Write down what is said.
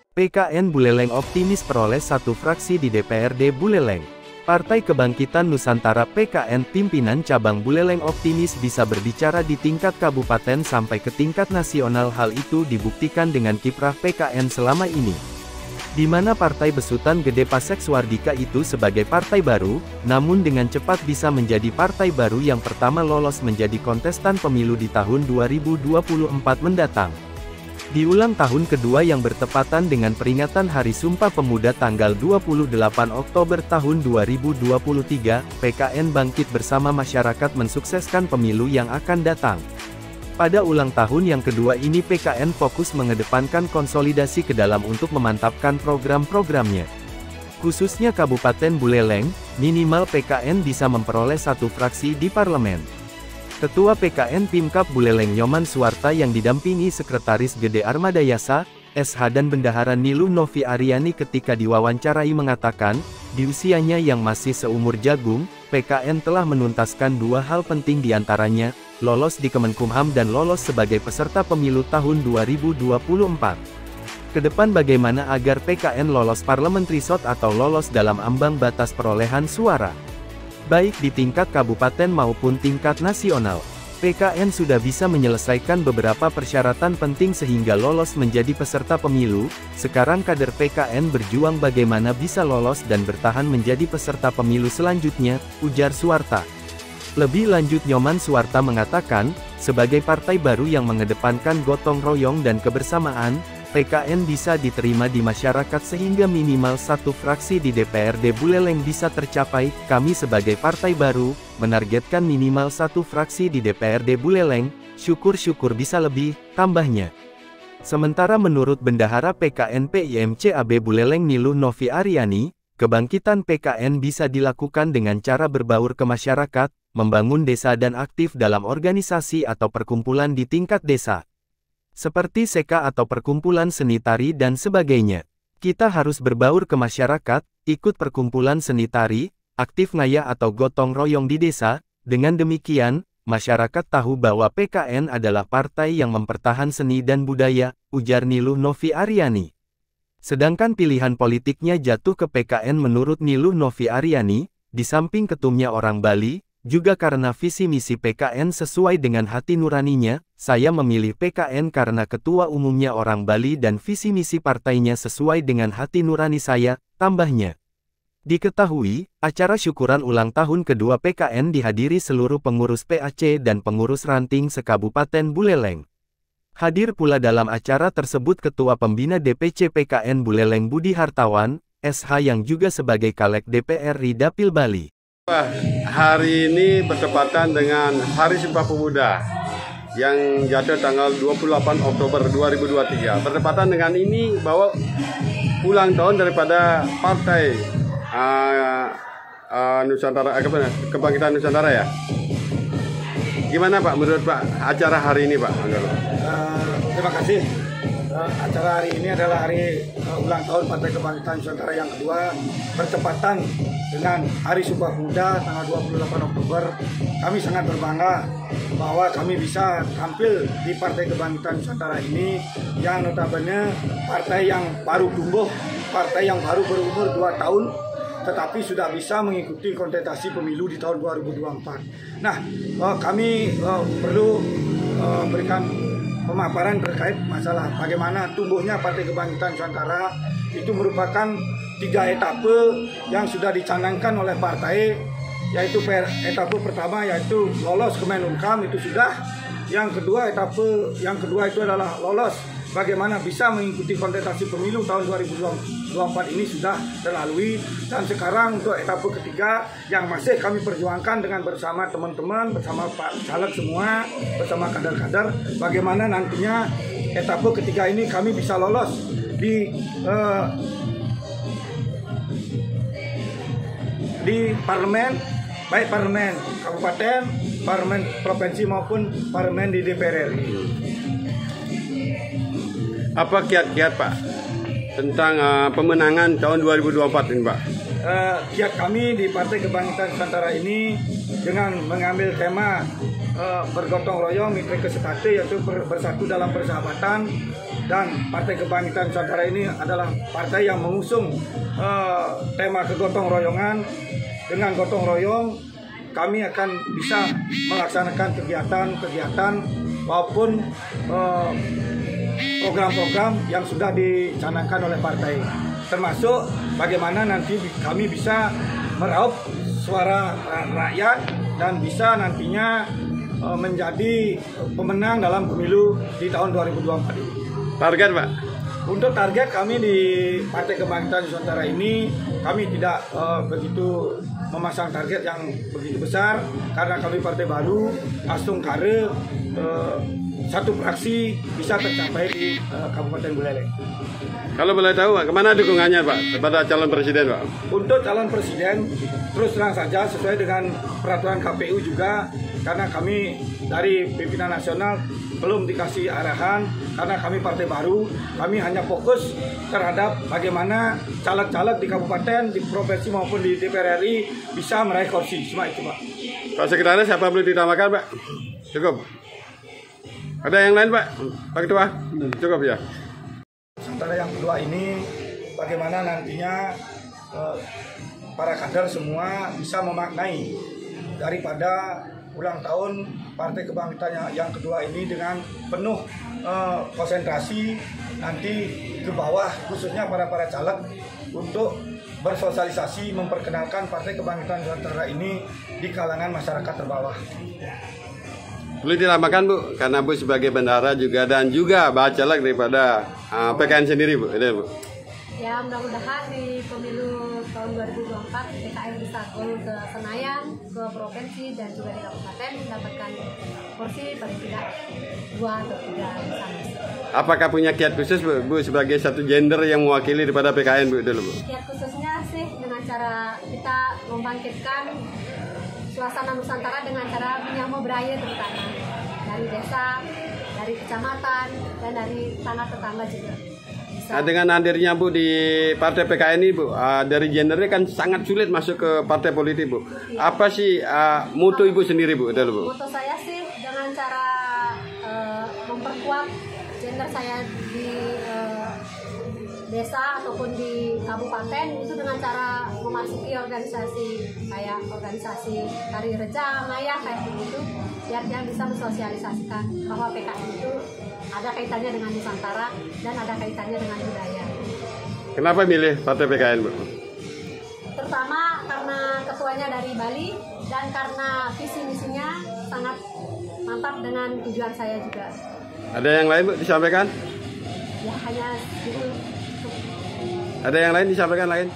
PKN Buleleng optimis peroleh satu fraksi di DPRD Buleleng. Partai Kebangkitan Nusantara PKN pimpinan cabang Buleleng optimis bisa berbicara di tingkat kabupaten sampai ke tingkat nasional. Hal itu dibuktikan dengan kiprah PKN selama ini, di mana Partai Besutan Gede Pasek Suardika itu sebagai partai baru, namun dengan cepat bisa menjadi partai baru yang pertama lolos menjadi kontestan pemilu di tahun 2024 mendatang. Di ulang tahun kedua yang bertepatan dengan peringatan Hari Sumpah Pemuda tanggal 28 Oktober tahun 2023, PKN bangkit bersama masyarakat mensukseskan pemilu yang akan datang. Pada ulang tahun yang kedua ini PKN fokus mengedepankan konsolidasi ke dalam untuk memantapkan program-programnya. Khususnya Kabupaten Buleleng, minimal PKN bisa memperoleh satu fraksi di parlemen. Ketua PKN Pimkab Buleleng Nyoman Suwarta yang didampingi Sekretaris Gede Armadayasa, SH dan Bendahara Niluh Novi Aryani ketika diwawancarai mengatakan, di usianya yang masih seumur jagung, PKN telah menuntaskan dua hal penting diantaranya, lolos di Kemenkumham dan lolos sebagai peserta pemilu tahun 2024. Kedepan bagaimana agar PKN lolos parliamentary vote atau lolos dalam ambang batas perolehan suara, baik di tingkat kabupaten maupun tingkat nasional. PKN sudah bisa menyelesaikan beberapa persyaratan penting sehingga lolos menjadi peserta pemilu. Sekarang kader PKN berjuang bagaimana bisa lolos dan bertahan menjadi peserta pemilu selanjutnya, ujar Suwarta. Lebih lanjut Nyoman Suwarta mengatakan, sebagai partai baru yang mengedepankan gotong royong dan kebersamaan, PKN bisa diterima di masyarakat sehingga minimal satu fraksi di DPRD Buleleng bisa tercapai. Kami sebagai partai baru, menargetkan minimal satu fraksi di DPRD Buleleng, syukur-syukur bisa lebih, tambahnya. Sementara menurut Bendahara PKN PIMCAB Buleleng Niluh Novi Aryani, kebangkitan PKN bisa dilakukan dengan cara berbaur ke masyarakat, membangun desa dan aktif dalam organisasi atau perkumpulan di tingkat desa, seperti SEKA atau perkumpulan seni tari dan sebagainya. Kita harus berbaur ke masyarakat, ikut perkumpulan seni tari, aktif ngayah atau gotong royong di desa. Dengan demikian, masyarakat tahu bahwa PKN adalah partai yang mempertahan seni dan budaya, ujar Niluh Novi Aryani. Sedangkan pilihan politiknya jatuh ke PKN menurut Niluh Novi Aryani, di samping ketumnya orang Bali, juga karena visi misi PKN sesuai dengan hati nuraninya. Saya memilih PKN karena ketua umumnya orang Bali dan visi misi partainya sesuai dengan hati nurani saya, tambahnya. Diketahui, acara syukuran ulang tahun kedua PKN dihadiri seluruh pengurus PAC dan pengurus ranting se-Kabupaten Buleleng. Hadir pula dalam acara tersebut Ketua Pembina DPC PKN Buleleng Budi Hartawan, SH yang juga sebagai Caleg DPR RI Dapil Bali. Hari ini bertepatan dengan Hari Sumpah Pemuda yang jatuh tanggal 28 Oktober 2023. Bertepatan dengan ini bahwa ulang tahun daripada Partai Nusantara, Kebangkitan Nusantara ya. Gimana Pak menurut Pak acara hari ini Pak? Terima kasih. Acara hari ini adalah hari ulang tahun Partai Kebangkitan Nusantara yang kedua, bertepatan dengan Hari Sumpah Pemuda tanggal 28 Oktober. Kami sangat berbangga bahwa kami bisa tampil di Partai Kebangkitan Nusantara ini, yang notabene partai yang baru tumbuh, partai yang baru berumur 2 tahun, tetapi sudah bisa mengikuti kontestasi pemilu di tahun 2024. Nah, kami perlu berikan pemaparan terkait masalah bagaimana tumbuhnya Partai Kebangkitan Nusantara. Itu merupakan 3 etape yang sudah dicanangkan oleh partai, yaitu etape pertama yaitu lolos Kemenkumham, itu sudah. Yang kedua, etape yang kedua itu adalah lolos bagaimana bisa mengikuti kontestasi pemilu tahun 2024 ini sudah terlalui. Dan sekarang untuk etape ketiga yang masih kami perjuangkan dengan bersama teman-teman, bersama Pak Caleg semua, bersama kader-kader, bagaimana nantinya etape ketiga ini kami bisa lolos di parlemen, baik parlemen kabupaten, parlemen provinsi maupun parlemen di DPR RI. Apa kiat-kiat Pak tentang pemenangan tahun 2024 ini Pak? kiat kami di Partai Kebangkitan Nusantara ini dengan mengambil tema bergotong royong mitra kesepakatan, yaitu bersatu dalam persahabatan. Dan Partai Kebangkitan Nusantara ini adalah partai yang mengusung tema kegotong royongan. Dengan gotong royong kami akan bisa melaksanakan kegiatan-kegiatan maupun program-program yang sudah dicanangkan oleh partai, termasuk bagaimana nanti kami bisa meraup suara rakyat dan bisa nantinya menjadi pemenang dalam pemilu di tahun 2024 ini. Target, Pak? Untuk target kami di Partai Kebangkitan Nusantara ini, kami tidak begitu memasang target yang begitu besar karena kami partai baru, langsung kare satu fraksi bisa tercapai di Kabupaten Buleleng. Kalau boleh tahu, Pak, kemana dukungannya, Pak, kepada calon presiden, Pak? Untuk calon presiden, terus terang saja sesuai dengan peraturan KPU juga, karena kami dari pimpinan nasional belum dikasih arahan, karena kami partai baru, kami hanya fokus terhadap bagaimana caleg-caleg di kabupaten, di provinsi maupun di DPR RI bisa meraih kursi. Cuma itu, Pak. Pak Sekretaris, siapa boleh ditambahkan, Pak? Cukup. Ada yang lain, Pak? Pak Ketua? Cukup ya? Sementara yang kedua ini, bagaimana nantinya para kader semua bisa memaknai daripada ulang tahun Partai Kebangkitan yang kedua ini dengan penuh konsentrasi nanti ke bawah, khususnya para caleg, untuk bersosialisasi memperkenalkan Partai Kebangkitan Nusantara ini di kalangan masyarakat terbawah. Boleh ditambahkan, Bu, karena Bu sebagai bendahara juga dan juga bacaleg daripada PKN sendiri, Bu. Ini, Bu. Ya, mudah-mudahan di pemilu tahun 2024 PKN bisa turun ke Senayan, ke provinsi dan juga di kabupaten mendapatkan kursi paling tidak 2 atau 3 di sana. Apakah punya kiat khusus, Bu, sebagai satu gender yang mewakili daripada PKN, Bu, dulu, Bu? Kiat khususnya sih dengan cara kita membangkitkan suasana Nusantara dengan cara menyambut beraya, terutama dari desa, dari kecamatan, dan dari tetangga juga. Nah, dengan hadirnya, Bu, di partai PKN ini, Bu, dari gendernya kan sangat sulit masuk ke partai politik, Bu. Iya. Apa sih mutu Ibu sendiri, Bu? Dulu, Bu. Moto saya sih dengan cara memperkuat gender saya di desa ataupun di kabupaten, itu dengan cara memasuki organisasi kayak organisasi Tari Reja, Maya, kayak begitu, biar dia bisa mensosialisasikan bahwa PKN itu ada kaitannya dengan Nusantara dan ada kaitannya dengan budaya. Kenapa milih partai PKN, Bu? Terutama karena ketuanya dari Bali dan karena visi misinya sangat mantap dengan tujuan saya juga. Ada yang lain, Bu, disampaikan? Ya hanya itu. Ada yang lain disampaikan lain?